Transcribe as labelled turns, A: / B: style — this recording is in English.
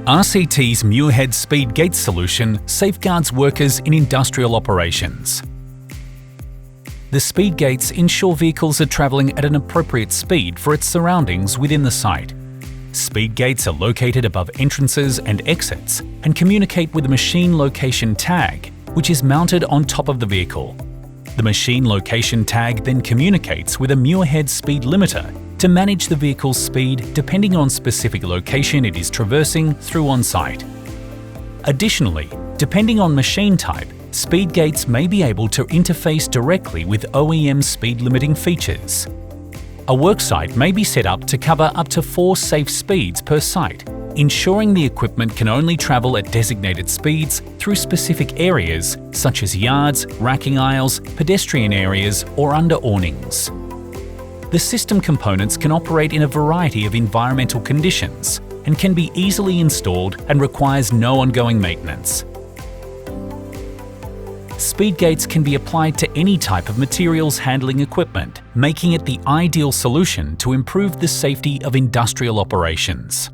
A: RCT's Muirhead Speed Gates solution safeguards workers in industrial operations. The speed gates ensure vehicles are travelling at an appropriate speed for its surroundings within the site. Speed gates are located above entrances and exits and communicate with a machine location tag, which is mounted on top of the vehicle. The machine location tag then communicates with a Muirhead speed limiter to manage the vehicle's speed depending on specific location it is traversing through on-site. Additionally, depending on machine type, speed gates may be able to interface directly with OEM speed limiting features. A worksite may be set up to cover up to 4 safe speeds per site, ensuring the equipment can only travel at designated speeds through specific areas such as yards, racking aisles, pedestrian areas, or under awnings. The system components can operate in a variety of environmental conditions and can be easily installed and requires no ongoing maintenance. Speed gates can be applied to any type of materials handling equipment, making it the ideal solution to improve the safety of industrial operations.